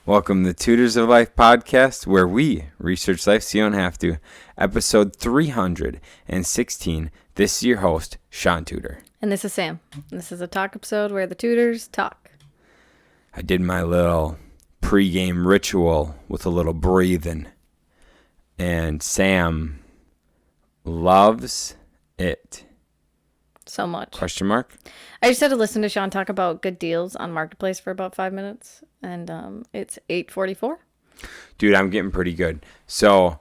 Welcome to the Tutors of Life podcast, where we research life so you don't have to. Episode 316. This is your host, Shaun Tutor. And this is Sam. This is a talk episode where the tutors talk. I did my little pregame ritual with a little breathing. And Sam loves it. So much. Question mark? I just had to listen to Shaun talk about good deals on Marketplace for about 5 minutes. And it's 8:44. Dude, I'm getting pretty good. So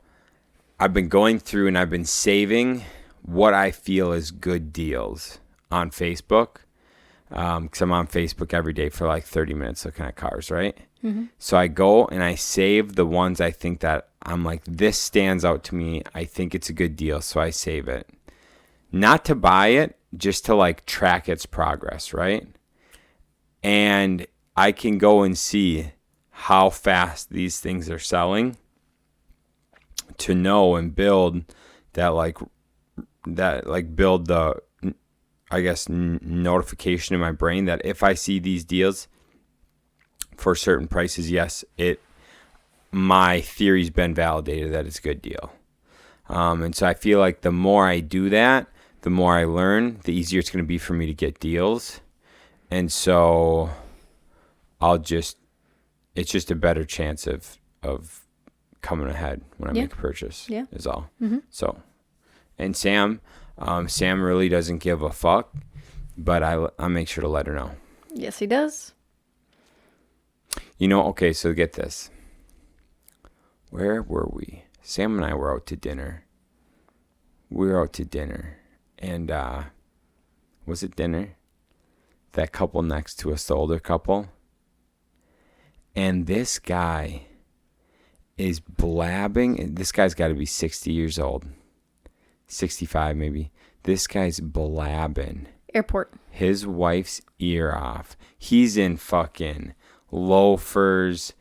I've been going through and I've been saving what I feel is good deals on Facebook. Because I'm on Facebook every day for like 30 minutes looking at cars, right? Mm-hmm. So I go and I save the ones I think that I'm like, this stands out to me. I think it's a good deal. So I save it. Not to buy it, just to like track its progress, right? And I can go and see how fast these things are selling to know and build build the, I guess, notification in my brain that if I see these deals for certain prices, yes, my theory's been validated that it's a good deal. And so I feel like the more I do that, the more I learn, the easier it's going to be for me to get deals. And so it's just a better chance of coming ahead when I make a purchase. Yeah. Is all. Mm-hmm. So, and Sam really doesn't give a fuck, but I make sure to let her know. Yes, he does. You know, okay, so get this. Where were we? Sam and I were out to dinner. And, was it dinner? That couple next to us, the older couple. And this guy is blabbing. This guy's got to be 60 years old. 65 maybe. This guy's blabbing. Airport. His wife's ear off. He's in fucking loafers.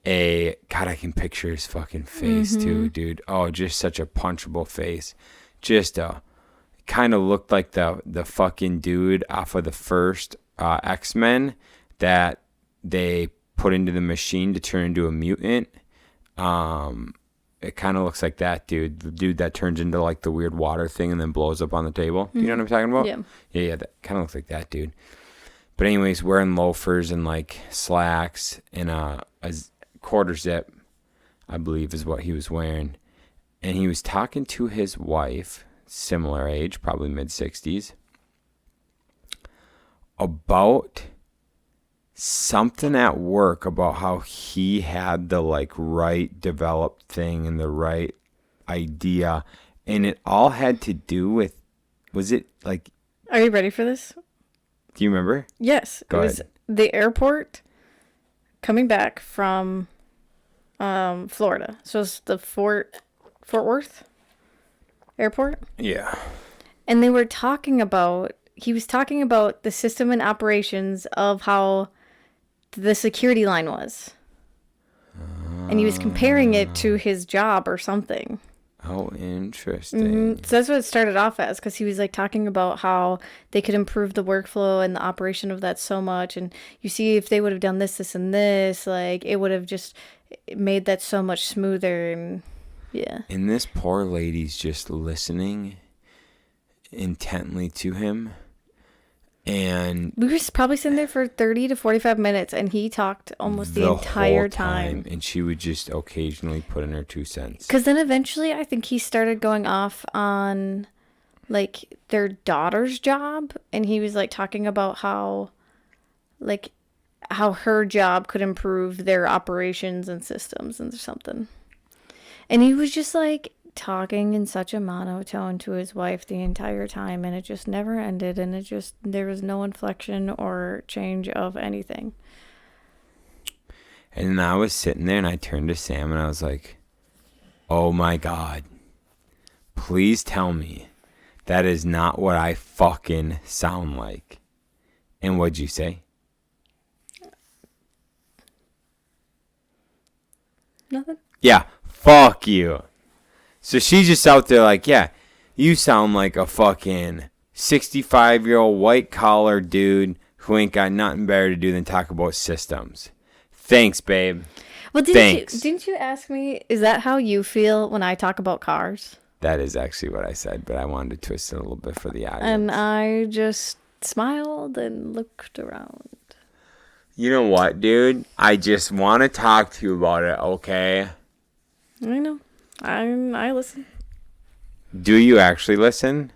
God, I can picture his fucking face too, dude. Oh, just such a punchable face. Just kind of looked like the fucking dude off of the first X-Men that they put into the machine to turn into a mutant. It kind of looks like that dude. The dude that turns into like the weird water thing and then blows up on the table. Mm-hmm. You know what I'm talking about? Yeah. That kind of looks like that dude. But anyways, wearing loafers and like slacks and a quarter zip, I believe is what he was wearing. And he was talking to his wife, similar age, probably mid-60s, about something at work, about how he had the like right developed thing and the right idea. And it all had to do with, was it like... Are you ready for this? Do you remember? Yes. Go ahead. Was the airport coming back from Florida. So it's the Fort Worth airport. Yeah. And he was talking about the system and operations of how the security line was. And he was comparing it to his job or something. Oh, interesting. Mm-hmm. So that's what it started off as, because he was like talking about how they could improve the workflow and the operation of that so much. And you see, if they would have done this, this, and this, like it would have just made that so much smoother. And yeah. And this poor lady's just listening intently to him. And we were probably sitting there for 30 to 45 minutes, and he talked almost the entire time. And she would just occasionally put in her 2 cents. Because then eventually I think he started going off on like their daughter's job, and he was like talking about how her job could improve their operations and systems and something. And he was just like talking in such a monotone to his wife the entire time, and it just never ended, and there was no inflection or change of anything. And then I was sitting there and I turned to Sam and I was like, oh my God, please tell me that is not what I fucking sound like. And what'd you say? Nothing. Yeah, fuck you. So she's just out there like, yeah, you sound like a fucking 65-year-old white-collar dude who ain't got nothing better to do than talk about systems. Thanks, babe. Well, Thanks. didn't you ask me, is that how you feel when I talk about cars? That is actually what I said, but I wanted to twist it a little bit for the audience. And I just smiled and looked around. You know what, dude? I just want to talk to you about it, okay? I know. I listen. Do you actually listen?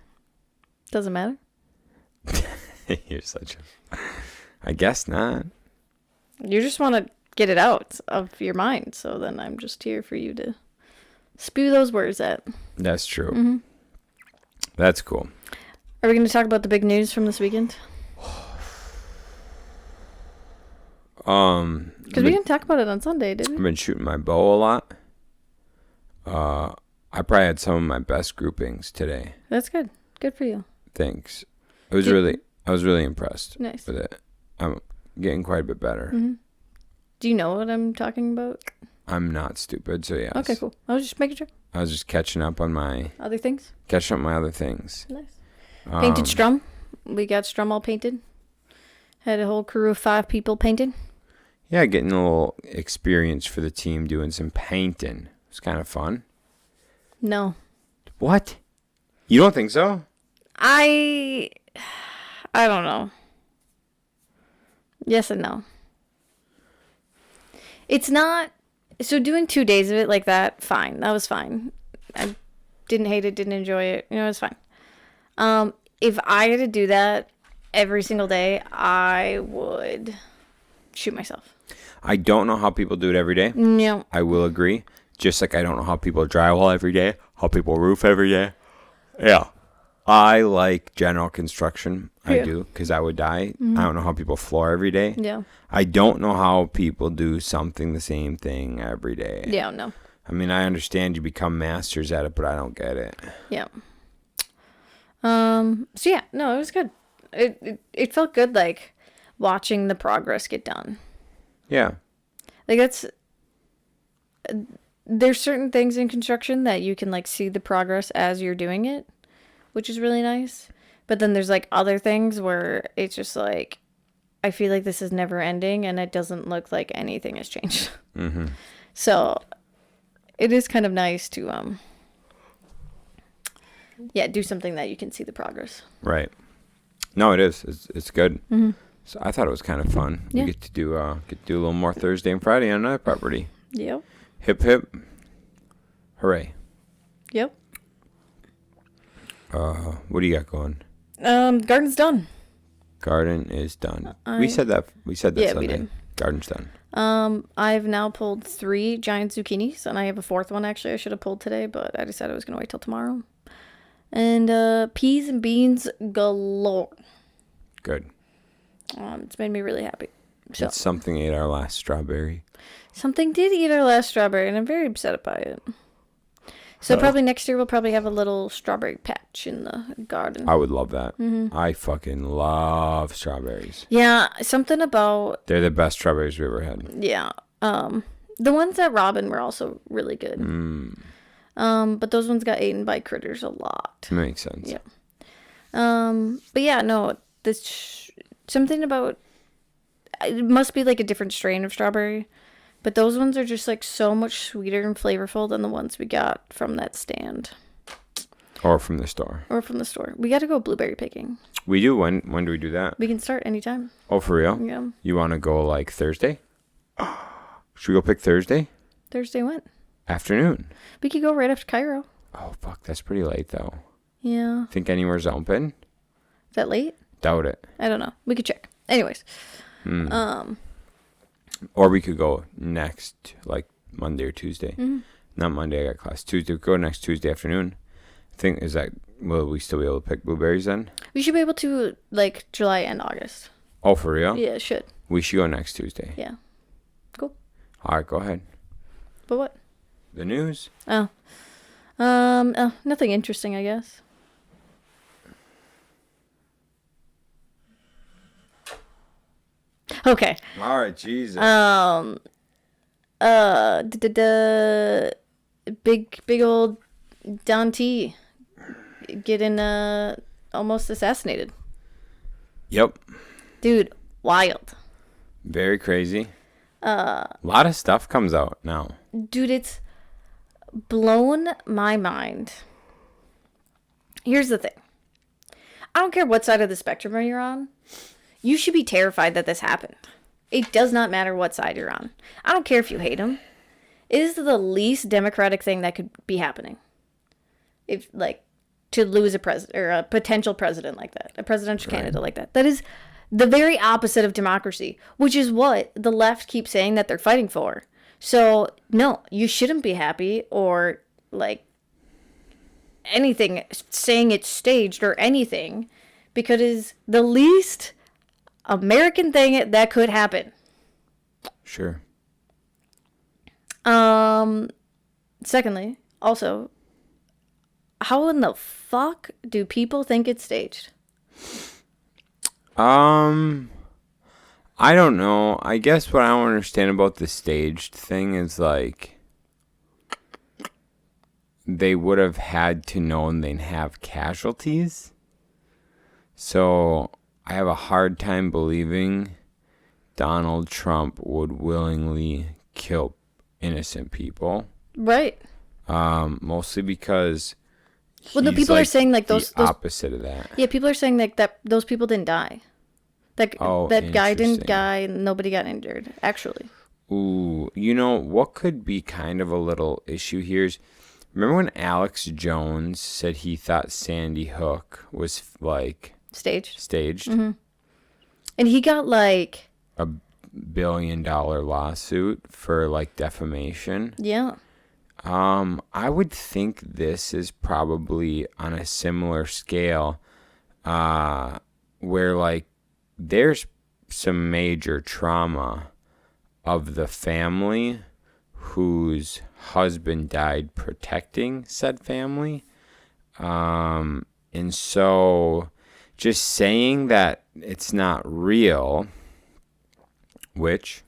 Doesn't matter. You're such a... I guess not. You just want to get it out of your mind, so then I'm just here for you to spew those words at. That's true. Mm-hmm. That's cool. Are we going to talk about the big news from this weekend? Because we didn't talk about it on Sunday, did we? I've been shooting my bow a lot. I probably had some of my best groupings today. That's good. Good for you. Thanks. I was really impressed Nice. with it. I'm getting quite a bit better. Mm-hmm. Do you know what I'm talking about? I'm not stupid, so yes. Okay, cool. I was just making sure. I was just catching up on my Other things? other things. Nice. Painted Um, Strum. We got Strum all painted. Had a whole crew of 5 people painted. Yeah, getting a little experience for the team doing some painting. It's kind of fun. No. What? You don't think so? I don't know. Yes and no. It's not... So doing 2 days of it like that, fine. That was fine. I didn't hate it, didn't enjoy it. You know, it was fine. If I had to do that every single day, I would shoot myself. I don't know how people do it every day. No. I will agree. Just like I don't know how people drywall every day, how people roof every day. Yeah. I like general construction. I do, because I would die. Mm-hmm. I don't know how people floor every day. Yeah. I don't know how people do something the same thing every day. Yeah, no. I mean, I understand you become masters at it, but I don't get it. Yeah. So yeah, no, it was good. It felt good, like, watching the progress get done. Yeah. Like, there's certain things in construction that you can, like, see the progress as you're doing it, which is really nice. But then there's, like, other things where it's just, like, I feel like this is never ending and it doesn't look like anything has changed. Mm-hmm. So it is kind of nice to, do something that you can see the progress. Right. No, it is. It's good. Mm-hmm. So I thought it was kind of fun. Yeah. We get to do a little more Thursday and Friday on another property. Yep. Hip hip. Hooray. Yep. What do you got going? Garden's done. Garden is done. We said that Yeah, Sunday. we did. Garden's done. I've now pulled 3 giant zucchinis, and I have a 4th one, actually, I should have pulled today, but I decided I was going to wait till tomorrow. And peas and beans galore. Good. It's made me really happy. So It's something ate our last strawberry. something did eat our last strawberry, and I'm very upset by it. So probably next year we'll probably have a little strawberry patch in the garden. I would love that. Mm-hmm. I fucking love strawberries. Yeah, something about... They're the best strawberries we ever had. Yeah. The ones at Robin were also really good. But those ones got eaten by critters a lot. Makes sense. Yeah. But yeah, no, something about... It must be like a different strain of strawberry. But those ones are just like so much sweeter and flavorful than the ones we got from that stand. Or from the store. Or from the store. We got to go blueberry picking. We do. When do we do that? We can start anytime. Oh, for real? Yeah. You want to go like Thursday? Should we go pick Thursday? Thursday went. Afternoon. We could go right after Cairo. Oh, fuck. That's pretty late, though. Yeah. Think anywhere's open? Is that late? Doubt it. I don't know. We could check. Anyways. Or we could go next, like, Monday or Tuesday. Mm-hmm. Not Monday, I got class. Tuesday. Go next Tuesday afternoon. Will we still be able to pick blueberries then? We should be able to, like, July and August. Oh, for real? Yeah, it should. We should go next Tuesday. Yeah. Cool. All right, go ahead. But what? The news? Nothing interesting, I guess. Okay. All right, Jesus. Big old Don T getting almost assassinated. Yep. Dude, wild. Very crazy. A lot of stuff comes out now. Dude, it's blown my mind. Here's the thing. I don't care what side of the spectrum you're on. You should be terrified that this happened. It does not matter what side you're on. I don't care if you hate him. It is the least democratic thing that could be happening. If, like, to lose a president or a potential president like that, a presidential candidate like that. That is the very opposite of democracy, which is what the left keeps saying that they're fighting for. So, no, you shouldn't be happy or, like, anything saying it's staged or anything, because it's the least American thing that could happen. Sure. Secondly, also, how in the fuck do people think it's staged? I don't know. I guess what I don't understand about the staged thing is, like, they would have had to know and they'd have casualties. So I have a hard time believing Donald Trump would willingly kill innocent people. Right. Mostly because well, the people are saying, like, those opposite of that. Yeah, people are saying, like, that those people didn't die. That guy didn't die and nobody got injured, actually. Ooh, you know what could be kind of a little issue here is, remember when Alex Jones said he thought Sandy Hook was, like, staged? Mm-hmm. And he got, like, $1 billion lawsuit for, like, defamation. Yeah. I would think this is probably on a similar scale, where, like, there's some major trauma of the family whose husband died protecting said family. And so just saying that it's not real, which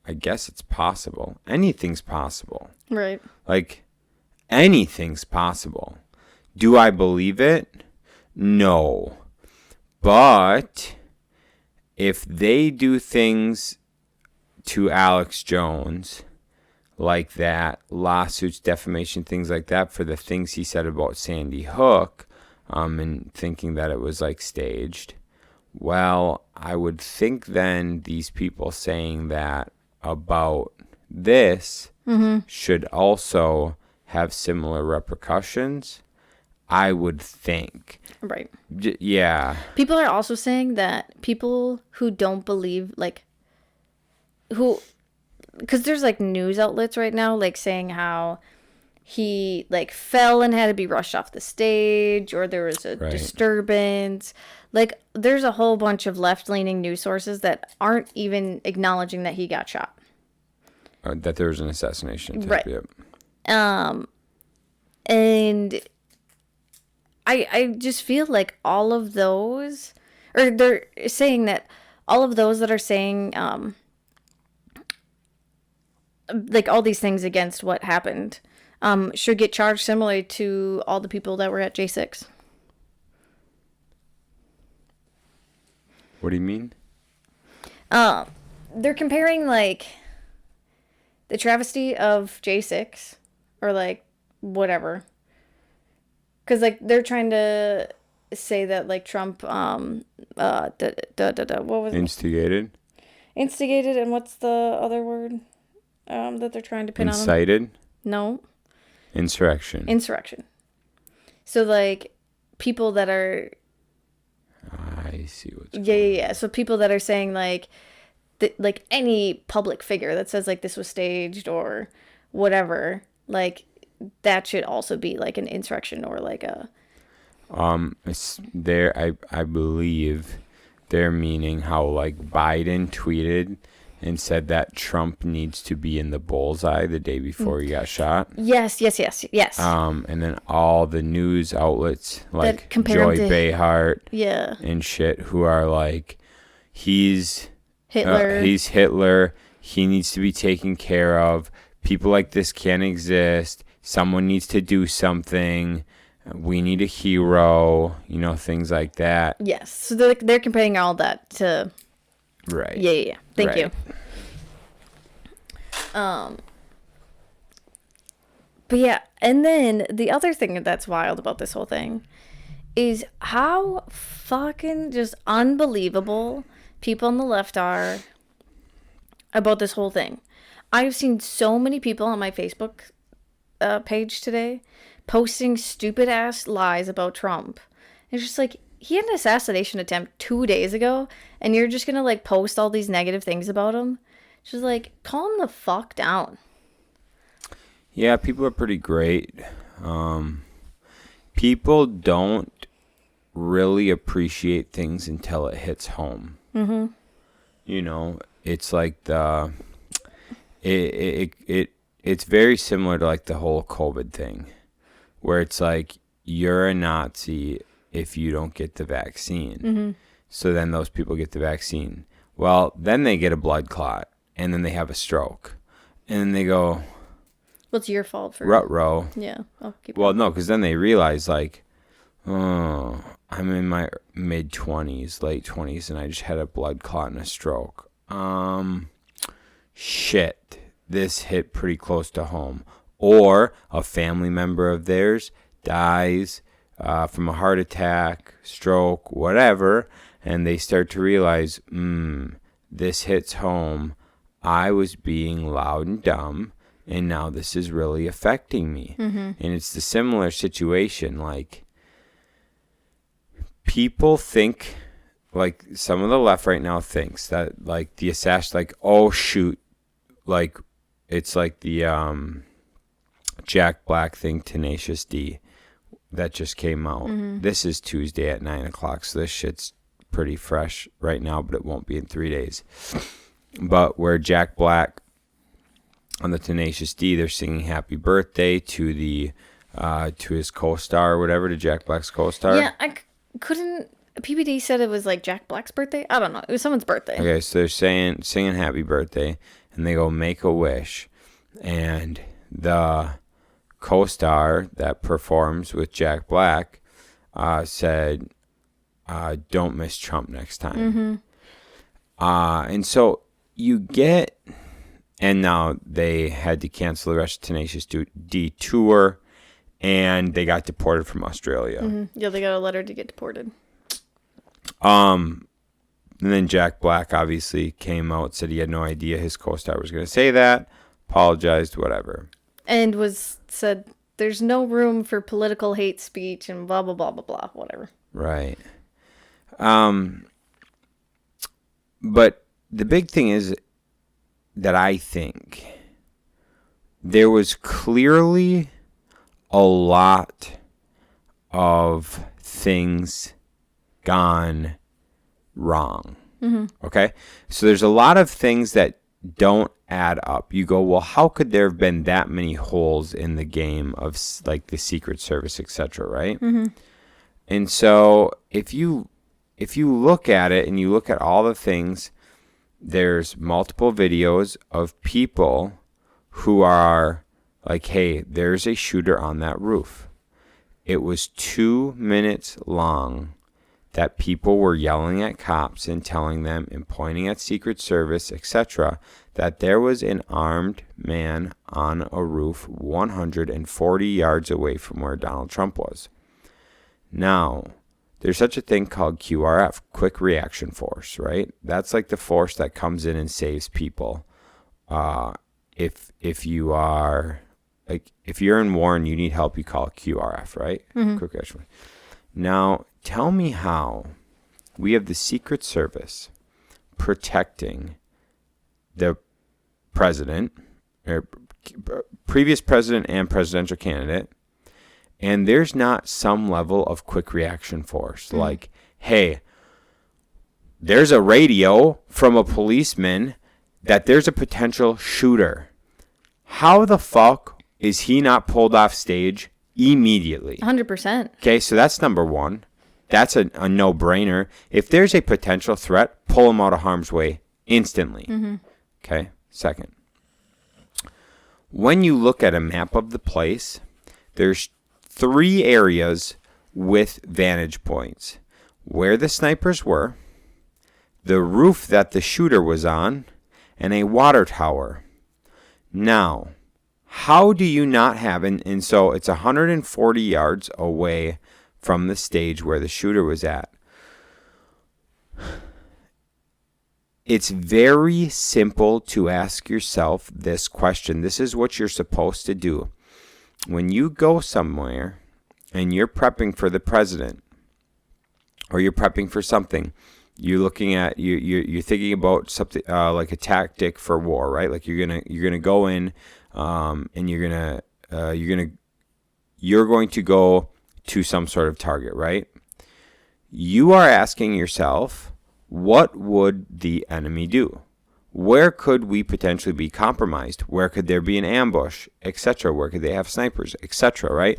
I guess it's possible. Anything's possible. Right. Like, anything's possible. Do I believe it? No. But if they do things to Alex Jones like that, lawsuits, defamation, things like that, for the things he said about Sandy Hook, and thinking that it was, like, staged, well, I would think then these people saying that about this should also have similar repercussions, I would think. Right. Yeah. People are also saying that people who don't believe, like, because there's, like, news outlets right now, like, saying how he, like, fell and had to be rushed off the stage, or there was a disturbance. Like, there's a whole bunch of left-leaning news sources that aren't even acknowledging that he got shot. That there was an assassination attempt. Right. Yep. And I just feel like all of those, or they're saying that all of those that are saying, like, all these things against what happened, should get charged similarly to all the people that were at J6. What do you mean? They're comparing, like, the travesty of J6, or, like, whatever. Because, like, they're trying to say that, like, Trump, what was Instigated? Instigated, and what's the other word that they're trying to pin on him? Incited? No. Insurrection. So, like, people that are... I see what's going on. Yeah. So people that are saying, like, like, any public figure that says, like, this was staged or whatever, like, that should also be, like, an insurrection or, like, a... It's there. I believe they're meaning how, like, Biden tweeted and said that Trump needs to be in the bullseye the day before he got shot. Yes. And then all the news outlets, like compare Joy Behar, yeah, and shit, who are like, he's Hitler. He's Hitler. He needs to be taken care of. People like this can't exist. Someone needs to do something. We need a hero. You know, things like that. Yes. So they're comparing all that to Right. Yeah. Thank you. But yeah, and then the other thing that's wild about this whole thing is how fucking just unbelievable people on the left are about this whole thing. I've seen so many people on my Facebook page today posting stupid ass lies about Trump. It's just like, he had an assassination attempt 2 days ago, and you're just gonna like post all these negative things about him. Just like, calm the fuck down. Yeah, people are pretty great. People don't really appreciate things until it hits home. Mm-hmm. You know, it's like it's very similar to like the whole COVID thing, where it's like, you're a Nazi if you don't get the vaccine. Mm-hmm. So then those people get the vaccine. Well, then they get a blood clot, and then they have a stroke, and then they go, what's your fault for Ruh-roh. Yeah, I'll keep Well, no, because then they realize, like, oh, I'm in my mid-20s, late 20s, and I just had a blood clot and a stroke. Shit, this hit pretty close to home. Or a family member of theirs dies from a heart attack, stroke, whatever, and they start to realize, this hits home. I was being loud and dumb, and now this is really affecting me. Mm-hmm. And it's the similar situation. Like, people think, like, some of the left right now thinks that, like, the assassin, like, oh, shoot, like, it's like the Jack Black thing, Tenacious D, that just came out. Mm-hmm. This is Tuesday at 9 o'clock, so this shit's pretty fresh right now, but it won't be in 3 days. But where Jack Black on the Tenacious D, they're singing happy birthday to the to his co-star or whatever, to Jack Black's co-star. Yeah, I couldn't. PBD said it was like Jack Black's birthday. I don't know. It was someone's birthday. Okay, so they're singing happy birthday, and they go make a wish, and the co-star that performs with Jack Black said, "Don't miss Trump next time." Mm-hmm. And so you get. And now they had to cancel the rest of Tenacious D tour, and they got deported from Australia. Mm-hmm. Yeah, they got a letter to get deported. And then Jack Black obviously came out, said he had no idea his co-star was going to say that, apologized, whatever. And said there's no room for political hate speech and blah, blah, blah, blah, blah, whatever. Right. But the big thing is that I think there was clearly a lot of things gone wrong. Mm-hmm. Okay? So there's a lot of things that don't add up. You go, well, how could there have been that many holes in the game of like the Secret Service, etc., right? Mm-hmm. And so if you look at it and you look at all the things, there's multiple videos of people who are like, hey, there's a shooter on that roof. It was 2 minutes long that people were yelling at cops and telling them and pointing at Secret Service, etc., that there was an armed man on a roof 140 yards away from where Donald Trump was. Now, there's such a thing called QRF, Quick Reaction Force, right? That's like the force that comes in and saves people. If you are, like, if you're in war and you need help, you call QRF, right? Mm-hmm. Quick Reaction Force. Now, tell me how we have the Secret Service protecting the president, or previous president and presidential candidate, and there's not some level of quick reaction force. Mm-hmm. Like, hey, there's a radio from a policeman that there's a potential shooter. How the fuck is he not pulled off stage immediatally? 100%. Okay, so that's number one. That's a no-brainer. If there's a potential threat, pull him out of harm's way instantly. Mm-hmm. Okay, second. When you look at a map of the place, there's 3 areas with vantage points. Where the snipers were, the roof that the shooter was on, and a water tower. Now, how do you not have, and so it's 140 yards away from the stage where the shooter was at. It's very simple to ask yourself this question. This is what you're supposed to do. When you go somewhere and you're prepping for the president, or you're prepping for something, you're looking at you're thinking about something like a tactic for war, right? Like you're gonna go in, and you're going to go to some sort of target, right? You are asking yourself, what would the enemy do? Where could we potentially be compromised? Where could there be an ambush, etc.? Where could they have snipers, etc., right?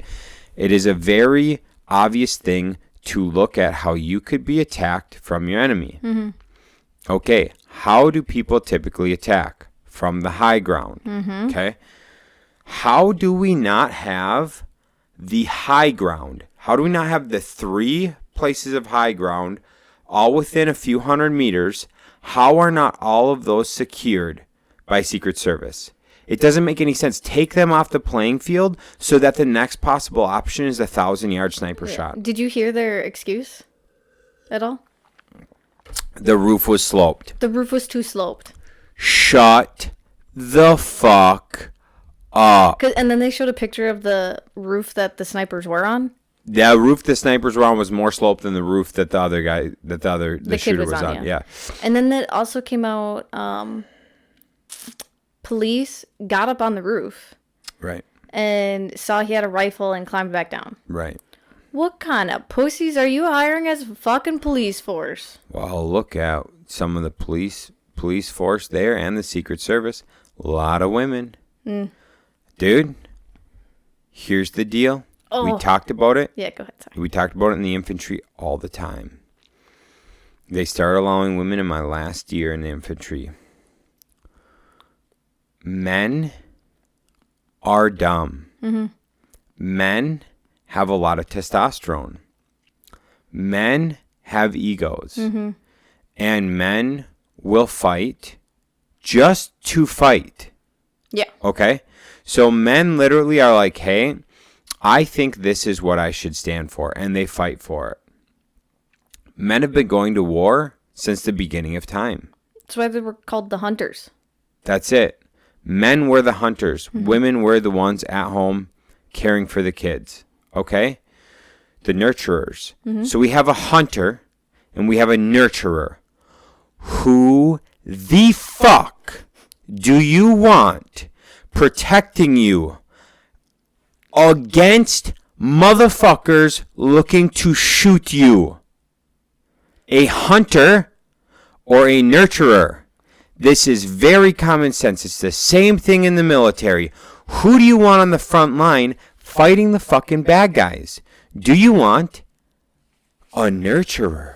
It is a very obvious thing to look at how you could be attacked from your enemy. Mm-hmm. Okay, how do people typically attack? From the high ground. Mm-hmm. Okay? How do we not have the high ground? How do we not have the 3 places of high ground all within a few hundred meters? How are not all of those secured by Secret Service? It doesn't make any sense. Take them off the playing field so that the next possible option is a 1,000-yard sniper shot. Did you hear their excuse at all? The roof was sloped. The roof was too sloped. Shut the fuck up. And then they showed a picture of the roof that the snipers were on. The roof the snipers were on was more sloped than the roof that the shooter was on. Yeah. And then that also came out. Police got up on the roof. Right. And saw he had a rifle and climbed back down. Right. What kind of pussies are you hiring as a fucking police force? Well, look at some of the police force there and the Secret Service. A lot of women. Dude, here's the deal. Oh. We talked about it. Yeah, go ahead. Sorry. We talked about it in the infantry all the time. They started allowing women in my last year in the infantry. Men are dumb. Mm-hmm. Men have a lot of testosterone. Men have egos. Mm-hmm. And men will fight just to fight. Yeah. Okay? So men literally are like, hey, I think this is what I should stand for. And they fight for it. Men have been going to war since the beginning of time. That's why they were called the hunters. That's it. Men were the hunters. Mm-hmm. Women were the ones at home caring for the kids. Okay? The nurturers. Mm-hmm. So we have a hunter and we have a nurturer. Who the fuck do you want protecting you against motherfuckers looking to shoot you? A hunter or a nurturer? This is very common sense. It's the same thing in the military. Who do you want on the front line fighting the fucking bad guys? Do you want a nurturer?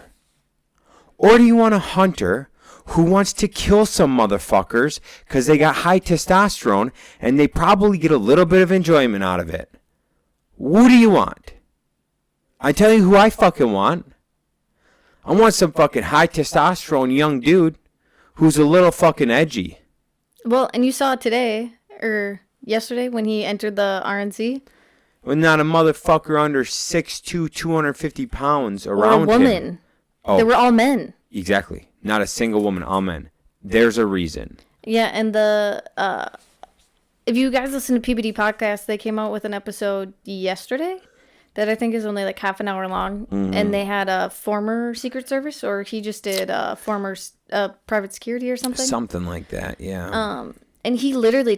Or do you want a hunter who wants to kill some motherfuckers because they got high testosterone and they probably get a little bit of enjoyment out of it? Who do you want? I tell you who I fucking want. I want some fucking high testosterone young dude who's a little fucking edgy. Well, and you saw it today, or yesterday, when he entered the RNC. Well, not a motherfucker under 6'2", 250 pounds around him. Or a woman. Oh, they were all men. Exactly. Not a single woman, all men. There's a reason. Yeah, and if you guys listen to PBD Podcast, they came out with an episode yesterday that I think is only like half an hour long. Mm-hmm. And they had a former Secret Service, or he just did former private security or something. Something like that, yeah. And he literally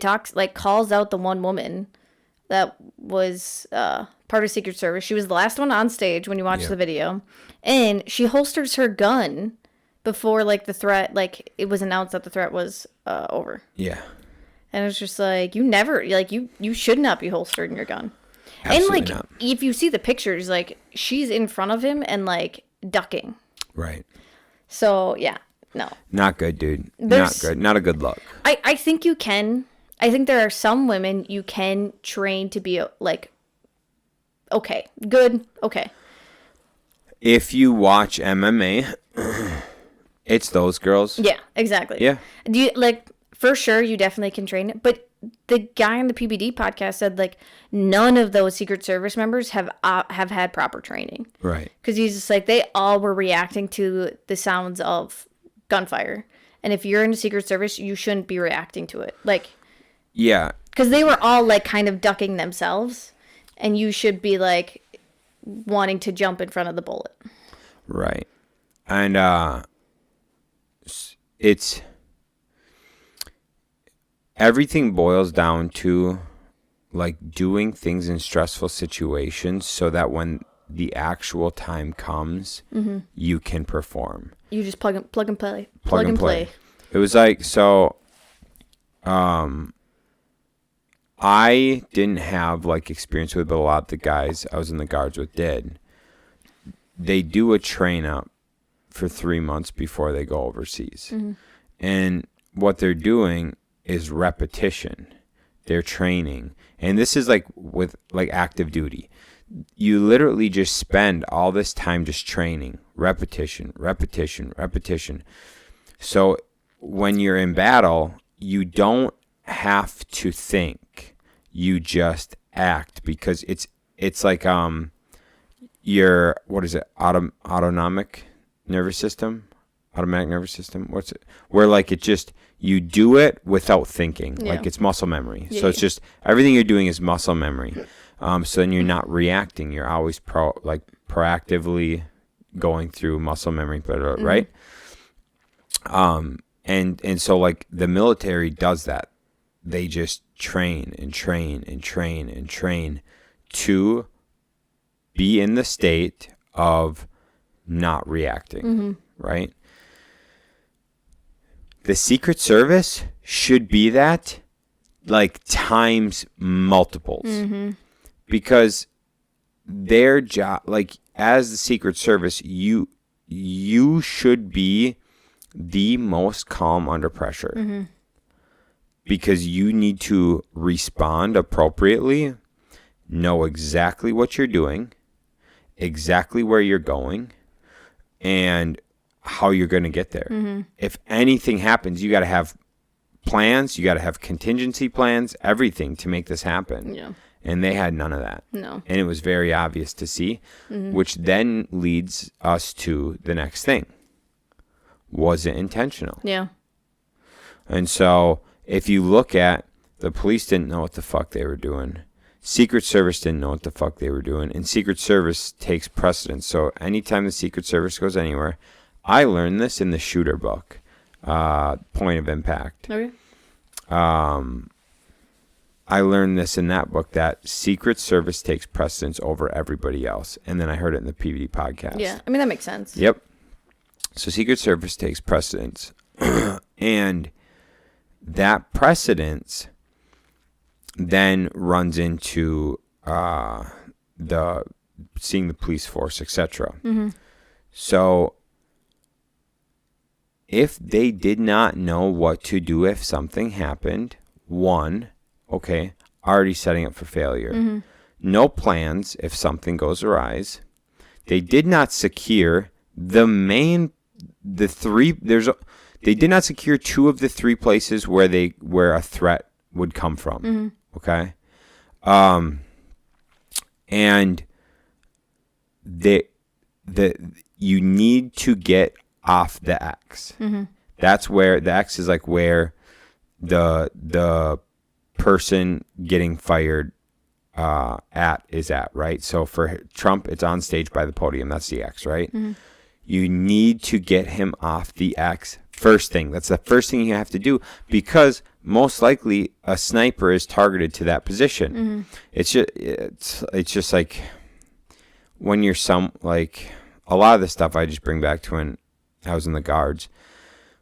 calls out the one woman that was part of Secret Service. She was the last one on stage when you watch the video. And she holsters her gun before the threat, it was announced that the threat was over. Yeah. And it's just you never, you should not be holstering your gun. Absolutely and not. If you see the pictures, she's in front of him and ducking. Right. So yeah, no. Not good, dude. Not good. Not a good look. I think you can. I think there are some women you can train to be okay, good, okay. If you watch MMA, It's those girls. Yeah, exactly. Yeah. Do you like for sure? You definitely can train it, but the guy on the PBD podcast said like none of those Secret Service members have had proper training. Right. Because he's just like they all were reacting to the sounds of gunfire, and if you're in the Secret Service, you shouldn't be reacting to it. Like, yeah, because they were all like kind of ducking themselves, and you should be like wanting to jump in front of the bullet. Right. And it's everything boils down to like doing things in stressful situations so that when the actual time comes, you can perform. You just plug and play. Plug and play. It was like, so I didn't have like experience with it, but a lot of the guys I was in the guards with did. They do a train up for 3 months before they go overseas. And what they're doing is repetition. They're training. And this is like with like active duty. You literally just spend all this time just training. Repetition. So when you're in battle, you don't have to think. You just act because it's like your what is it? Autonomic nervous system? Automatic nervous system? What's it? Where like it just you do it without thinking. Yeah. Like it's muscle memory. Yeah, so it's just everything you're doing is muscle memory. So then you're not reacting. You're always proactively going through muscle memory, right? And so like the military does that. They just train to be in the state of not reacting, right? The Secret Service should be that like times multiples because their job, like as the Secret Service, you should be the most calm under pressure because you need to respond appropriately, know exactly what you're doing, exactly where you're going, and how you're going to get there. If anything happens, you got to have plans, you got to have contingency plans, everything to make this happen. Yeah. And they had none of that. No. And it was very obvious to see, which then leads us to the next thing. Was it intentional? Yeah. And so if you look at the police didn't know what the fuck they were doing. Secret Service didn't know what the fuck they were doing. And Secret Service takes precedence. So anytime the Secret Service goes anywhere, I learned this in the shooter book, Point of Impact. Okay. I learned this in that book that Secret Service takes precedence over everybody else. And then I heard it in the PVD podcast. Yeah. I mean, that makes sense. Yep. So Secret Service takes precedence. And that precedence then runs into the seeing the police force, etc. So if they did not know what to do if something happened, one, okay, already setting up for failure. No plans if something goes awry. They did not secure they did not secure 2 of the 3 places where a threat would come from. Okay. And you need to get off the X. That's where the X is like where the person getting fired is at, right? So for Trump, it's on stage by the podium. That's the X, right? You need to get him off the X first thing. That's the first thing you have to do because most likely a sniper is targeted to that position. It's just like when you're a lot of the stuff I just bring back to when I was in the guards.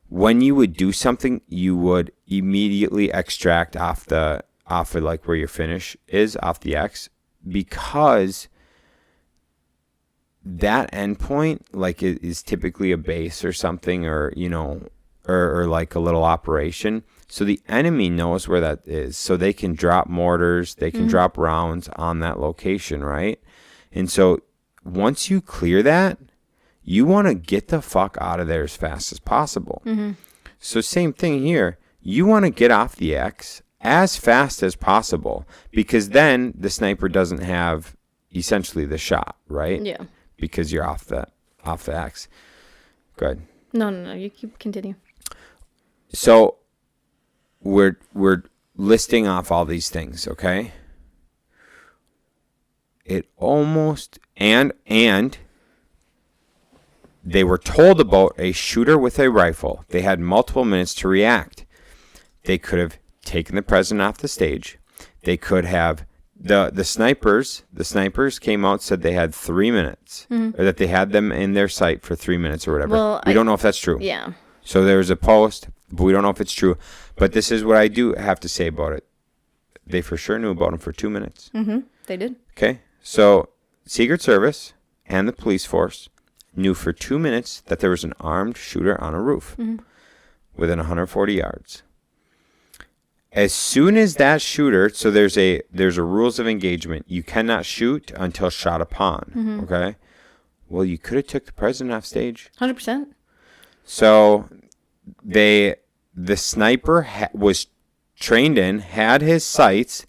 When you would do something, you would immediately extract off of like where your finish is off the X because that endpoint like is typically a base or something or or like a little operation. So the enemy knows where that is. So they can drop mortars, they can drop rounds on that location, right? And so once you clear that, you want to get the fuck out of there as fast as possible. So same thing here. You want to get off the X as fast as possible, because then the sniper doesn't have essentially the shot, right? Yeah. Because you're off the X. Good. No. You keep continue. So we're listing off all these things, okay? It almost and they were told about a shooter with a rifle. They had multiple minutes to react. They could have taken the president off the stage. They could have the snipers. The snipers came out, said they had 3 minutes, or that they had them in their sight for 3 minutes or whatever. Well, we don't know if that's true. Yeah. So there's a post, but we don't know if it's true. But this is what I do have to say about it. They for sure knew about him for 2 minutes. They did. Okay. So Secret Service and the police force knew for 2 minutes that there was an armed shooter on a roof within 140 yards. As soon as that shooter, so there's a rules of engagement. You cannot shoot until shot upon. Okay. Well, you could have took the president off stage. 100%. So the sniper was trained in, had his sights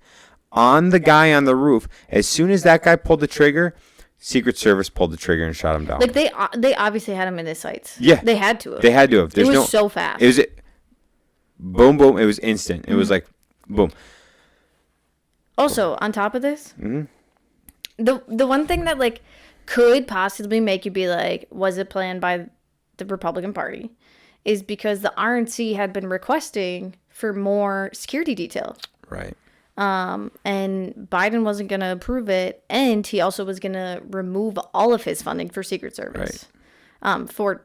on the guy on the roof. As soon as that guy pulled the trigger, Secret Service pulled the trigger and shot him down. Like they obviously had him in their sights. Yeah. They had to have. They had to have. It was so fast. It was boom, boom. It was instant. It was like boom. Also, on top of this, the one thing that like could possibly make you be like, was it planned by the Republican Party, is because the RNC had been requesting for more security detail. Right. And Biden wasn't going to approve it, and he also was going to remove all of his funding for Secret Service. Right. For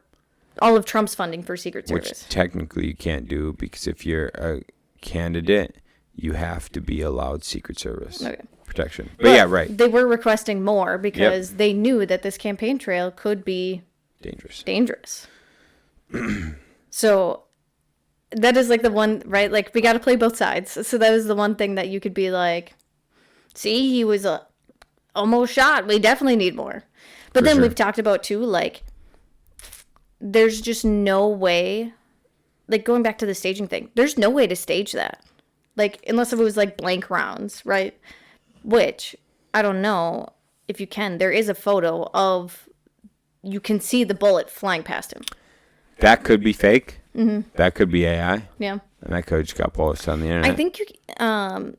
all of Trump's funding for Secret Service. Which technically you can't do, because if you're a candidate, you have to be allowed Secret Service protection. But yeah, right. They were requesting more because they knew that this campaign trail could be dangerous. So that is like the one, right? Like, we got to play both sides. So that is the one thing that you could be like, see, he was almost shot. We definitely need more. But then we've talked about too, like, there's just no way, like, going back to the staging thing, there's no way to stage that. Like, unless it was like blank rounds, right? Which, I don't know if you can. There is a photo of, you can see the bullet flying past him. That could be fake. That could be AI. Yeah. And that could just got posted on the internet. I think I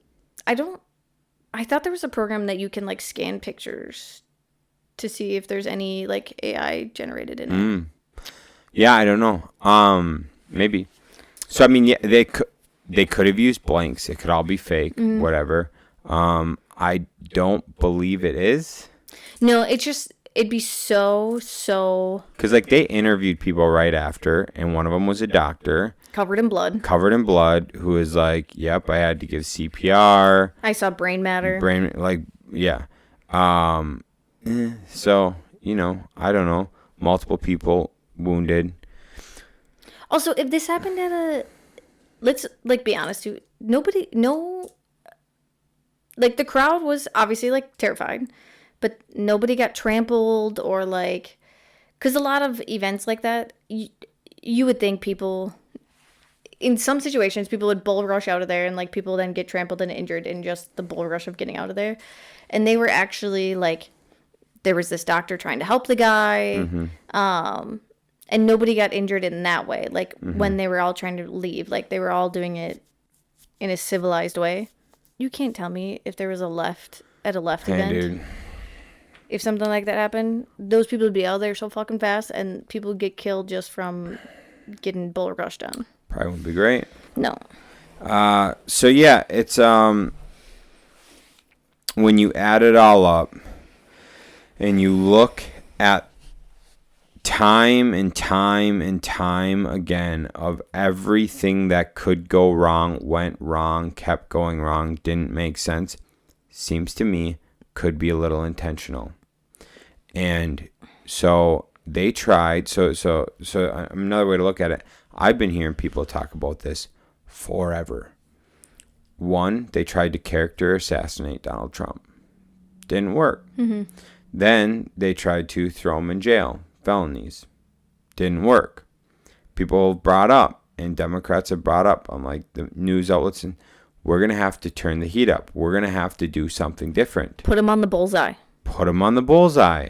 thought there was a program that you can like scan pictures to see if there's any like AI generated in it. Yeah, I don't know. Maybe. So I mean, yeah, they could have used blanks. It could all be fake, whatever. I don't believe it is. No, it'd be so. Because like they interviewed people right after, and one of them was a doctor covered in blood, who was like, "Yep, I had to give CPR. I saw brain matter. Yeah. So I don't know. Multiple people wounded. Also, if this happened at let's like be honest too. Like the crowd was obviously like terrified, but nobody got trampled or like, because a lot of events like that, you would think people, in some situations, people would bull rush out of there and like people then get trampled and injured in just the bull rush of getting out of there. And they were actually like, there was this doctor trying to help the guy. And nobody got injured in that way. Like when they were all trying to leave, like they were all doing it in a civilized way. You can't tell me if there was a left event. Dude. If something like that happened, those people would be out there so fucking fast, and people would get killed just from getting bull rushed on. Probably wouldn't be great. No. So yeah, it's when you add it all up, and you look at time and time and time again of everything that could go wrong, went wrong, kept going wrong, didn't make sense, seems to me could be a little intentional. And so they tried. So another way to look at it, I've been hearing people talk about this forever. One, they tried to character assassinate Donald Trump. Didn't work. Then they tried to throw him in jail. felonies. Didn't work. People brought up, and Democrats have brought up on like the news outlets, and we're going to have to turn the heat up. We're going to have to do something different. Put him on the bullseye. Put him on the bullseye.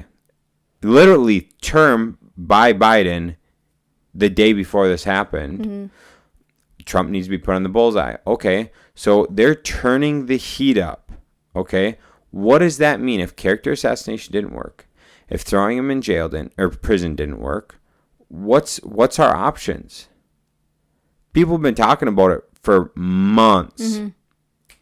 Literally term by Biden the day before this happened. Mm-hmm. Trump needs to be put on the bullseye. Okay, so they're turning the heat up. Okay, what does that mean if character assassination didn't work? If throwing him in jail or prison didn't work, what's our options? People have been talking about it for months, mm-hmm.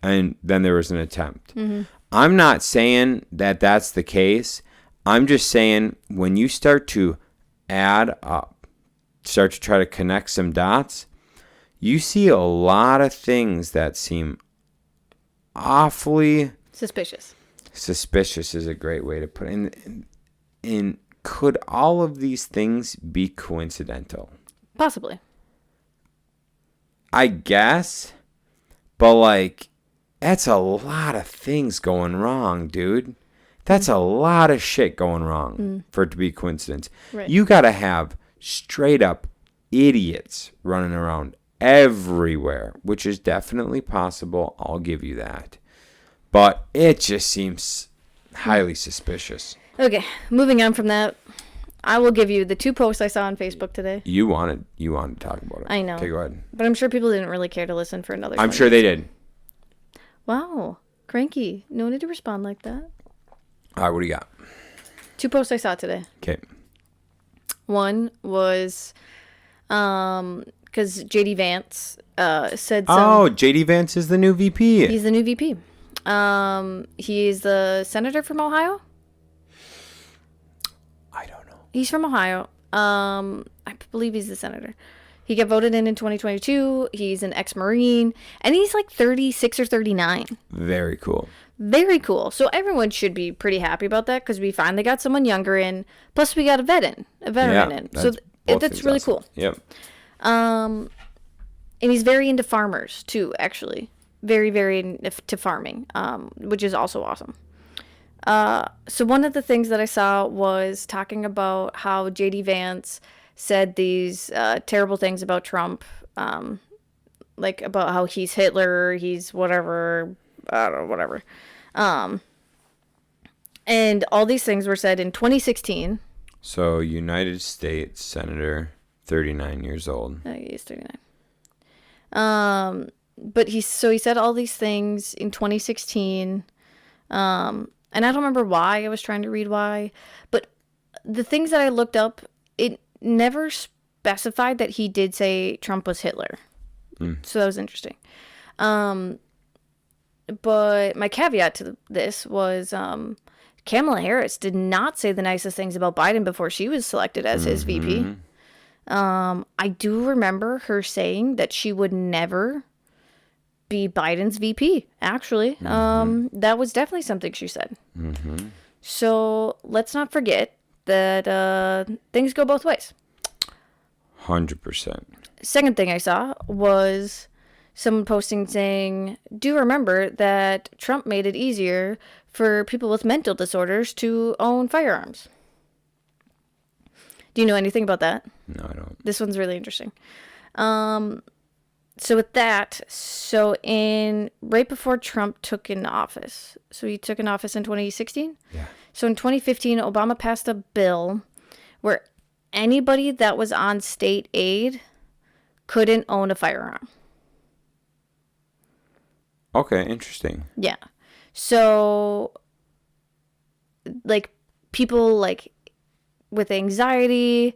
and then there was an attempt. Mm-hmm. I'm not saying that that's the case. I'm just saying when you start to add up, start to try to connect some dots, you see a lot of things that seem awfully suspicious. Suspicious is a great way to put it. And could all of these things be coincidental? Possibly. I guess. But like, that's a lot of things going wrong, dude. That's a lot of shit going wrong for it to be coincidence. Right. You got to have straight up idiots running around everywhere, which is definitely possible. I'll give you that. But it just seems highly suspicious. Okay, moving on from that, I will give you the 2 posts I saw on Facebook today. You wanted to talk about it. I know. Okay, go ahead. But I'm sure people didn't really care to listen for another. I'm sure they did. Wow, cranky. No need to respond like that. All right, what do you got? 2 posts I saw today. Okay. One was because JD Vance said Oh, JD Vance is the new VP. He's the new VP. He's the senator from Ohio. I don't know. He's from Ohio. I believe he's the senator. He got voted in 2022. He's an ex-Marine, and he's like 36 or 39. Very cool. Very cool. So everyone should be pretty happy about that because we finally got someone younger in. Plus, we got a veteran in. So that's really awesome. Cool. Yep. And he's very into farmers too. Actually, very, very into farming, which is also awesome. So one of the things that I saw was talking about how JD Vance said these terrible things about Trump, like about how he's Hitler, he's whatever. I don't know, whatever. And all these things were said in 2016. So, United States Senator, 39 years old. He's 39. But he said all these things in 2016. And I don't remember why. I was trying to read why. But the things that I looked up, it never specified that he did say Trump was Hitler. So that was interesting. But my caveat to this was Kamala Harris did not say the nicest things about Biden before she was selected as his VP. I do remember her saying that she would never be Biden's VP, actually. That was definitely something she said. So let's not forget that things go both ways. 100%. Second thing I saw was someone posting saying, do remember that Trump made it easier for people with mental disorders to own firearms. Do you know anything about that? No, I don't. This one's really interesting. So with that, right before Trump took in office, so he took in office in 2016? Yeah. So in 2015, Obama passed a bill where anybody that was on state aid couldn't own a firearm. Okay, interesting. Yeah. So, like, people, like, with anxiety,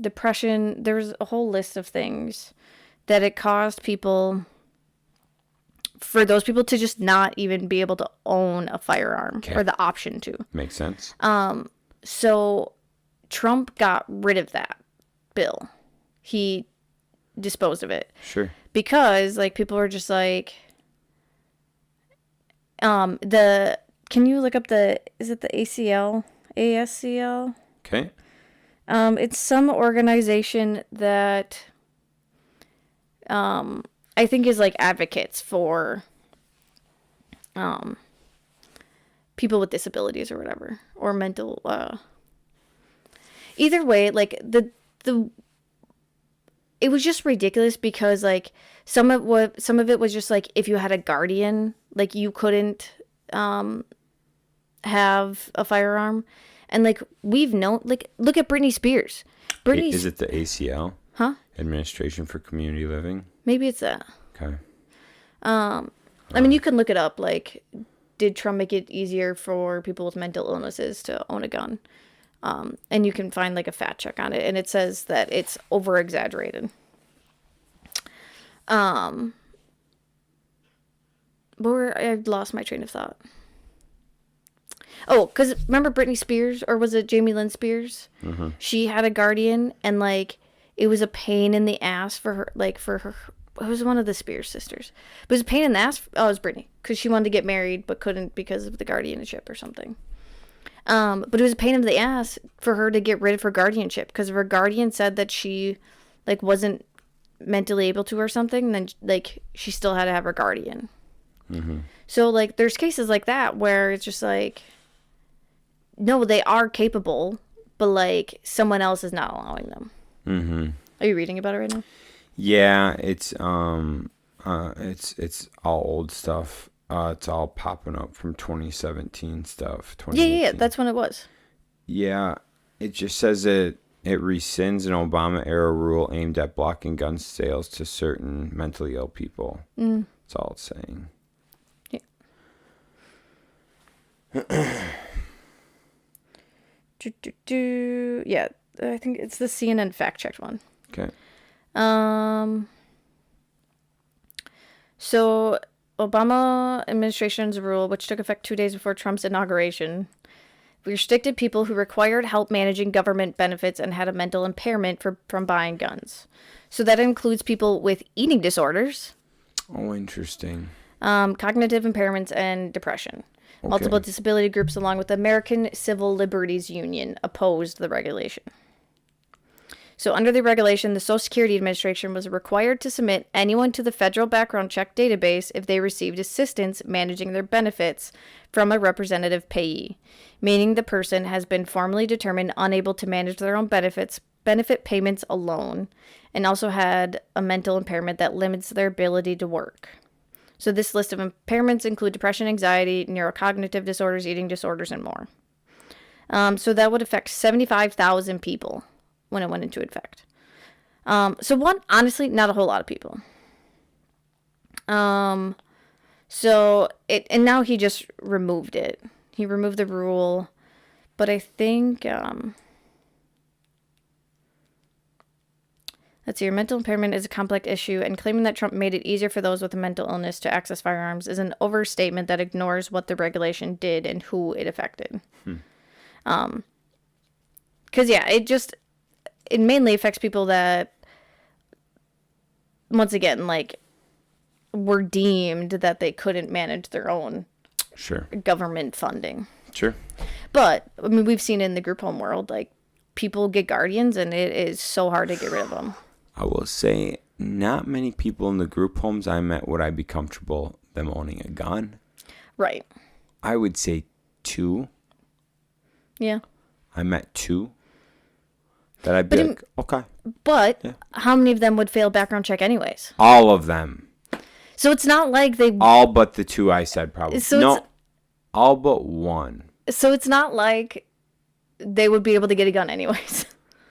depression, there's a whole list of things that it caused people, for those people to just not even be able to own a firearm or the option to. Makes sense. So, Trump got rid of that bill. He disposed of it. Sure. Because, like, people were just like, can you look up is it the ASCL? Okay. It's some organization that, I think is, like, advocates for, people with disabilities or whatever, or mental, Either way, like the it was just ridiculous because like some of it was just like if you had a guardian, like you couldn't have a firearm, and like we've known, like look at Britney Spears. Is it the ACL? Huh? Administration for Community Living? Maybe it's that. Okay. I mean, you can look it up. Like, did Trump make it easier for people with mental illnesses to own a gun? And you can find like a fact check on it, and it says that it's over exaggerated. But I lost my train of thought. Oh, because remember Britney Spears, or was it Jamie Lynn Spears? Mm-hmm. She had a guardian, and like it was a pain in the ass for her, like for her. It was one of the Spears sisters. But it was a pain in the ass. Oh, it was Britney, because she wanted to get married but couldn't because of the guardianship or something. But it was a pain in the ass for her to get rid of her guardianship because her guardian said that she like wasn't mentally able to or something. And then like she still had to have her guardian. Mm-hmm. So like there's cases like that where it's just like, no, they are capable, but like someone else is not allowing them. Mm-hmm. Are you reading about it right now? Yeah, it's all old stuff. It's all popping up from 2017 stuff. Yeah, that's when it was. Yeah, it just says it rescinds an Obama era rule aimed at blocking gun sales to certain mentally ill people. That's all it's saying. Yeah. Yeah, I think it's the CNN fact-checked one. Okay. So Obama administration's rule, which took effect 2 days before Trump's inauguration, restricted people who required help managing government benefits and had a mental impairment from buying guns. So that includes people with eating disorders. Oh, interesting. Cognitive impairments and depression. Okay. Multiple disability groups, along with the American Civil Liberties Union, opposed the regulation. So under the regulation, the Social Security Administration was required to submit anyone to the federal background check database if they received assistance managing their benefits from a representative payee, meaning the person has been formally determined unable to manage their own benefit payments alone, and also had a mental impairment that limits their ability to work. So this list of impairments include depression, anxiety, neurocognitive disorders, eating disorders, and more. So that would affect 75,000 people when it went into effect. Honestly, not a whole lot of people. And now he just removed it. He removed the rule, but I think, let's see, your mental impairment is a complex issue, and claiming that Trump made it easier for those with a mental illness to access firearms is an overstatement that ignores what the regulation did and who it affected. Because, yeah, it mainly affects people that, once again, like, were deemed that they couldn't manage their own government funding. Sure. But, I mean, we've seen in the group home world, like, people get guardians, and it is so hard to get rid of them. I will say, not many people in the group homes I met would I be comfortable them owning a gun. Right. I would say 2. Yeah. I met 2. That I'd be okay. But how many of them would fail background check anyways? All of them. So it's not like they... All but the 2 I said probably. No, all but 1. So it's not like they would be able to get a gun anyways.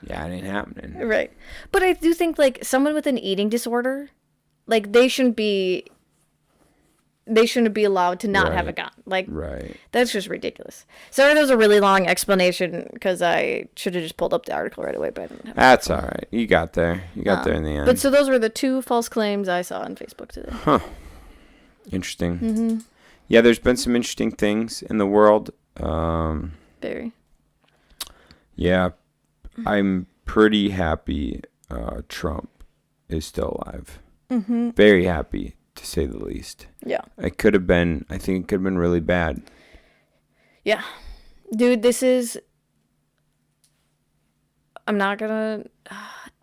Yeah, it ain't happening. Right. But I do think, like, someone with an eating disorder, like, they shouldn't be allowed to not have a gun. Like, that's just ridiculous. Sorry, that was a really long explanation because I should have just pulled up the article right away, but I didn't have That's all right. You got there. You got there in the end. But so those were the 2 false claims I saw on Facebook today. Huh. Interesting. Yeah, there's been some interesting things in the world. Very. Yeah, I'm pretty happy Trump is still alive. Very happy, to say the least. Yeah. I think it could have been really bad. Yeah. Dude, I'm not gonna,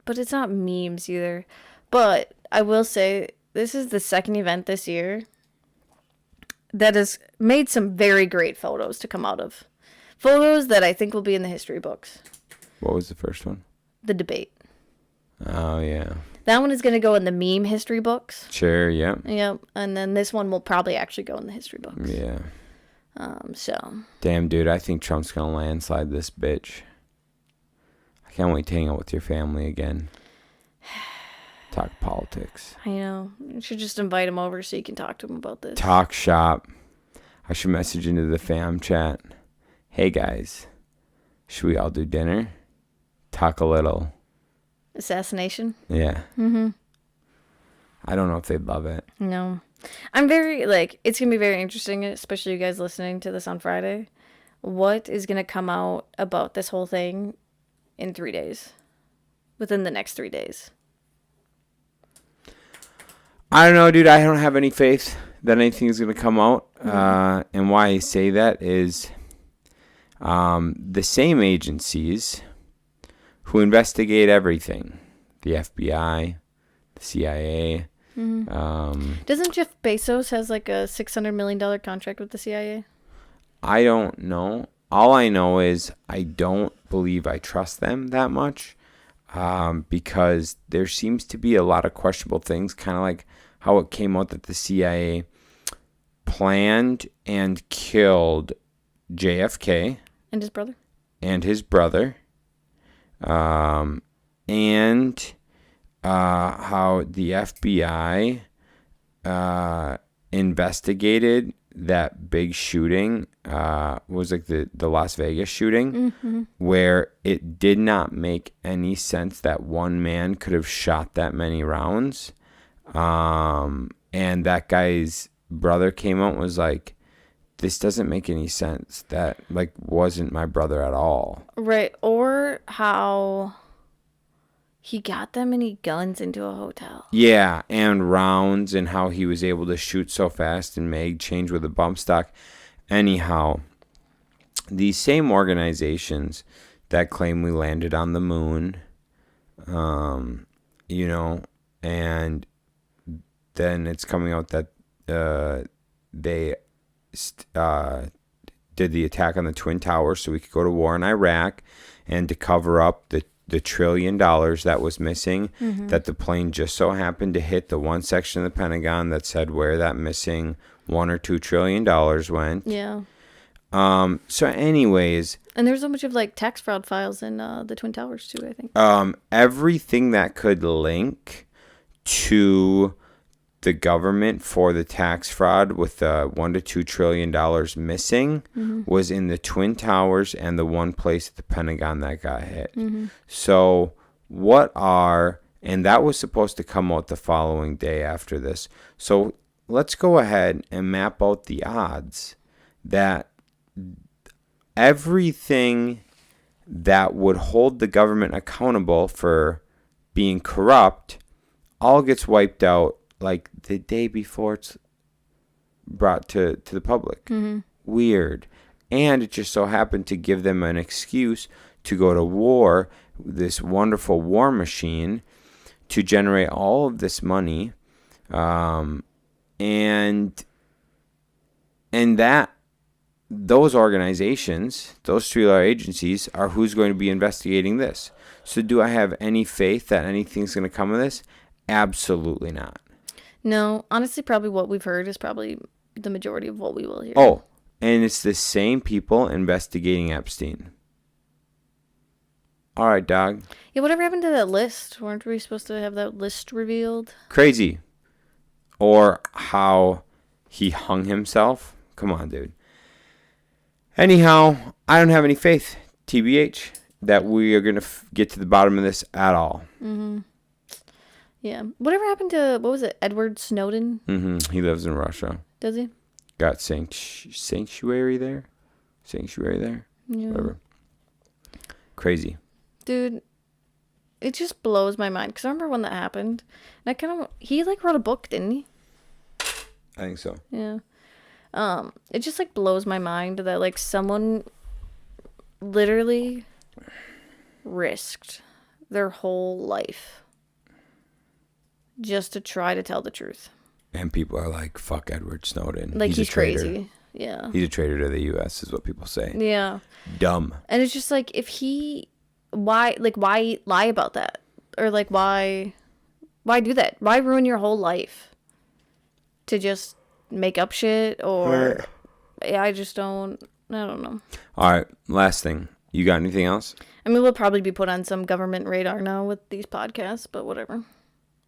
but it's not memes either. But I will say, this is the second event this year that has made some very great photos to come out of. Photos that I think will be in the history books. What was the first one? The debate. Oh, yeah. That one is going to go in the meme history books. Sure, yep. Yep. And then this one will probably actually go in the history books. Yeah. So. Damn, dude, I think Trump's going to landslide this bitch. I can't wait to hang out with your family again. Talk politics. I know. You should just invite him over so you can talk to him about this. Talk shop. I should message into the fam chat. Hey, guys. Should we all do dinner? Talk a little. Assassination? Yeah. Mm-hmm. I don't know if they'd love it. No. I'm very, it's going to be very interesting, especially you guys listening to this on Friday. What is going to come out about this whole thing in 3 days? Within the next 3 days. I don't know, dude. I don't have any faith that anything is going to come out. And why I say that is the same agencies who investigate everything, the FBI, the CIA. Doesn't Jeff Bezos has like a $600 million contract with the CIA? I don't know. All I know is I don't believe I trust them that much because there seems to be a lot of questionable things, kind of like how it came out that the CIA planned and killed JFK. And his brother? And his brother. And how the FBI investigated that big shooting, was like the Las Vegas shooting, where it did not make any sense that one man could have shot that many rounds. And that guy's brother came out and was like, this doesn't make any sense. That wasn't my brother at all. Right. Or how he got that many guns into a hotel. Yeah, and rounds, and how he was able to shoot so fast and mag change with a bump stock. Anyhow, these same organizations that claim we landed on the moon, and then it's coming out that they did the attack on the Twin Towers so we could go to war in Iraq, and to cover up the $1 trillion that was missing, that the plane just so happened to hit the one section of the Pentagon that said where that missing $1 or $2 trillion went. Yeah. So anyways. And there's so much of tax fraud files in the Twin Towers too, I think. Everything that could link to the government for the tax fraud with the $1 to $2 trillion missing was in the Twin Towers and the one place at the Pentagon that got hit. So and that was supposed to come out the following day after this. So let's go ahead and map out the odds that everything that would hold the government accountable for being corrupt all gets wiped out the day before it's brought to the public. Weird. And it just so happened to give them an excuse to go to war, this wonderful war machine, to generate all of this money. And that those organizations, those 3 other agencies, are who's going to be investigating this. So do I have any faith that anything's going to come of this? Absolutely not. No, honestly, probably what we've heard is probably the majority of what we will hear. Oh, and it's the same people investigating Epstein. All right, dog. Yeah, whatever happened to that list? Weren't we supposed to have that list revealed? Crazy. Or how he hung himself. Come on, dude. Anyhow, I don't have any faith, TBH, that we are going to get to the bottom of this at all. Yeah. Whatever happened to, what was it, Edward Snowden? He lives in Russia. Does he? Got sanctuary there? Yeah. Whatever. Crazy. Dude, it just blows my mind. Because I remember when that happened. And he wrote a book, didn't he? I think so. Yeah. It just blows my mind that someone literally risked their whole life just to try to tell the truth. And people are like, fuck Edward Snowden. He's crazy. Yeah. He's a traitor to the U.S. is what people say. Yeah. Dumb. And it's just if he why lie about that? Or like why do that? Why ruin your whole life to just make up shit? Or I don't know. All right, last thing. You got anything else? I mean, we'll probably be put on some government radar now with these podcasts, but whatever.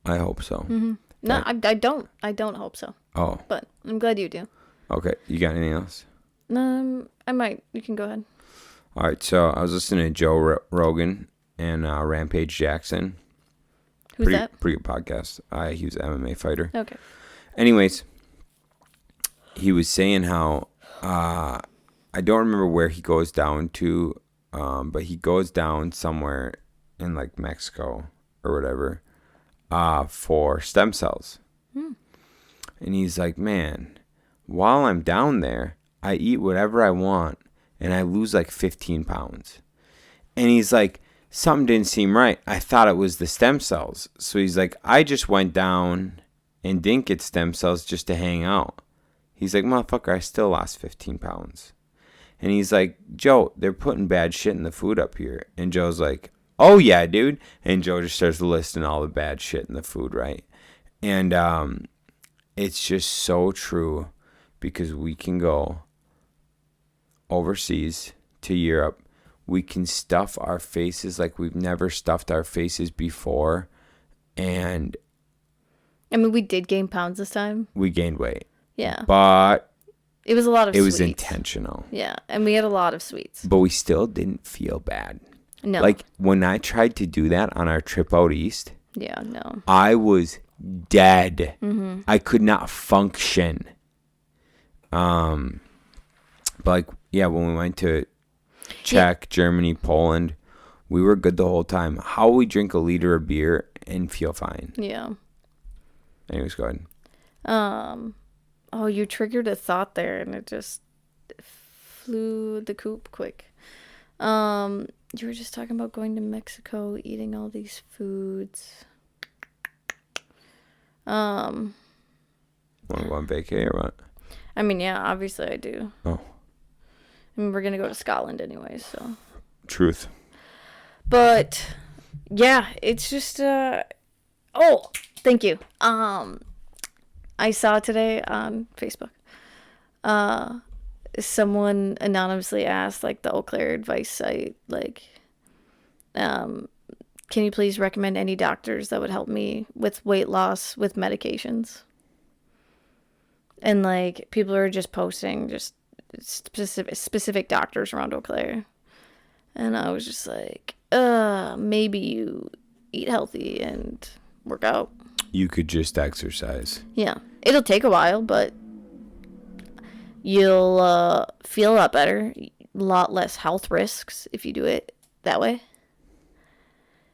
I hope so. Mm-hmm. No, I don't hope so. Oh. But I'm glad you do. Okay, you got anything else? I might. You can go ahead. All right, so I was listening to Joe Rogan and Rampage Jackson. Who's that? Pretty good podcast. He was an MMA fighter. Okay. Anyways, he was saying how I don't remember where he goes down to, but he goes down somewhere in like Mexico or whatever for stem cells. And he's like, man, while I'm down there, I eat whatever I want and I lose like 15 pounds. And he's like, something didn't seem right. I thought it was the stem cells. So he's like, I just went down and didn't get stem cells just to hang out. He's like, motherfucker, I still lost 15 pounds. And he's like, Joe, they're putting bad shit in the food up here. And Joe's like, oh yeah, dude. And Joe just starts listing all the bad shit in the food, right? And it's just so true, because we can go overseas to Europe. We can stuff our faces like we've never stuffed our faces before. And I mean, we did gain pounds this time. we gained weight. Yeah. But it was a lot of sweets. It was intentional. Yeah. And we had a lot of sweets. But we still didn't feel bad. No. Like when I tried to do that on our trip out east. Yeah, no. I was dead. Mm-hmm. I could not function. But like, yeah, when we went to Czech, Germany, Poland, we were good the whole time. How we drink a liter of beer and feel fine? Yeah. Anyways, go ahead. Oh, you triggered a thought there, and it just flew the coop quick. You were just talking about going to Mexico, eating all these foods. Want to go on vacay or what? I mean, yeah, obviously I do. Oh. I mean, we're going to go to Scotland anyway, so. Truth. But, yeah, it's just, oh, thank you. I saw today on Facebook, someone anonymously asked, like, the Eau Claire advice site, like, can you please recommend any doctors that would help me with weight loss with medications? And, like, people are just posting just specific doctors around Eau Claire. And I was just like, maybe you eat healthy and work out. You could just exercise. Yeah. It'll take a while, but you'll feel a lot better. A lot less health risks if you do it that way.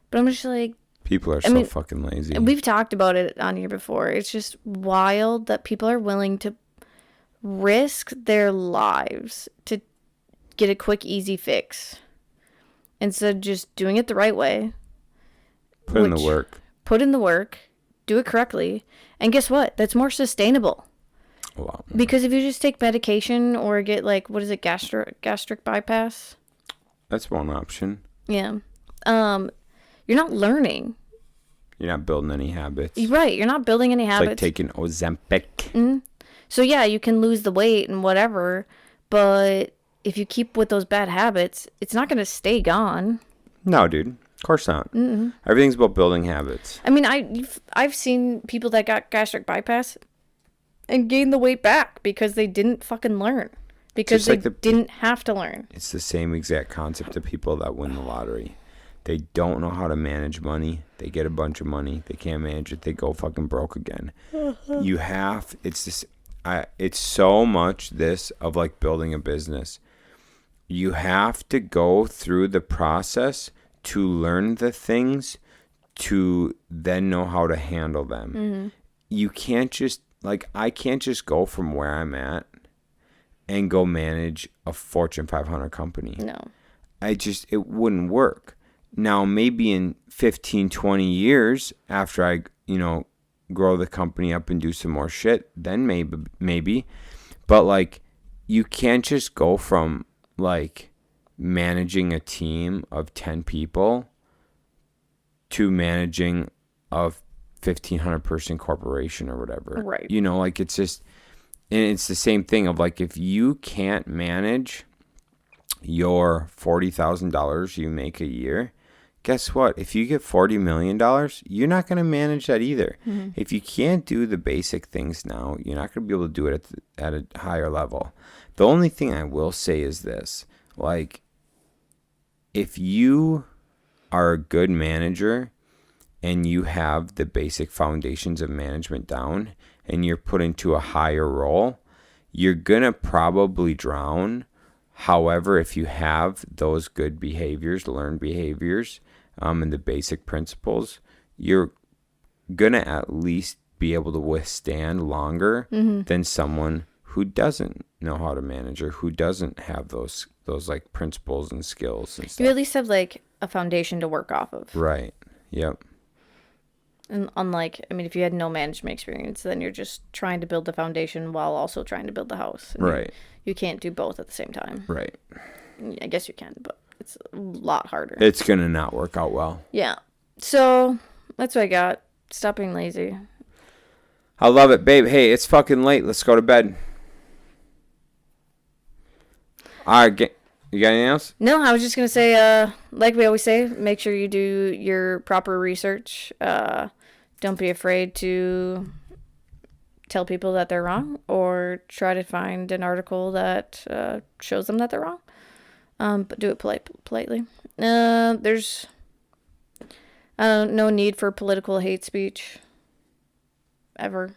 But I'm just like... People are so fucking lazy. And we've talked about it on here before. It's just wild that people are willing to risk their lives to get a quick, easy fix. Instead of just doing it the right way. Put in the work. Put in the work. Do it correctly. And guess what? That's more sustainable. A lot more. Because if you just take medication or get, like, what is it, gastric bypass? That's one option. Yeah. You're not learning. You're not building any habits. Right. You're not building any habits. It's like taking Ozempic. Mm-hmm. So, yeah, you can lose the weight and whatever, but if you keep with those bad habits, it's not going to stay gone. No, dude. Of course not. Mm-mm. Everything's about building habits. I mean, I've seen people that got gastric bypass and gained the weight back because they didn't fucking learn. Because they didn't have to learn. It's the same exact concept of people that win the lottery. They don't know how to manage money. They get a bunch of money. They can't manage it. They go fucking broke again. You have... It's so much this of like building a business. You have to go through the process to learn the things to then know how to handle them. Mm-hmm. You can't just, like, I can't just go from where I'm at and go manage a Fortune 500 company. No. It wouldn't work. Now, maybe in 15, 20 years after I, grow the company up and do some more shit, then maybe. But, like, you can't just go from, like, managing a team of 10 people to managing a 1,500 person corporation or whatever. Right. You know, like it's just, and it's the same thing of like, if you can't manage your $40,000 you make a year, guess what? If you get $40 million, you're not going to manage that either. Mm-hmm. If you can't do the basic things now, you're not going to be able to do it at a higher level. The only thing I will say is this, like, if you are a good manager and you have the basic foundations of management down and you're put into a higher role, you're going to probably drown. However, if you have those good behaviors, learned behaviors, and the basic principles, you're going to at least be able to withstand longer than someone who doesn't know how to manage or who doesn't have those like principles and skills and stuff. You at least have like a foundation to work off of. Right. Yep. And unlike, I mean, if you had no management experience, then you're just trying to build the foundation while also trying to build the house. And Right. You can't do both at the same time. Right. I guess you can, but it's a lot harder. It's going to not work out well. Yeah. So that's what I got. Stop being lazy. I love it, babe. Hey, it's fucking late. Let's go to bed. All right. You got anything else? No, I was just going to say, like we always say, make sure you do your proper research. Don't be afraid to tell people that they're wrong or try to find an article that shows them that they're wrong. But do it politely. There's no need for political hate speech. Ever.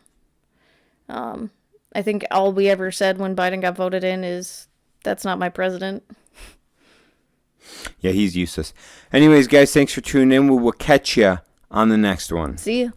I think all we ever said when Biden got voted in is, that's not my president. Yeah, he's useless. Anyways, guys, thanks for tuning in. We will catch you on the next one. See ya.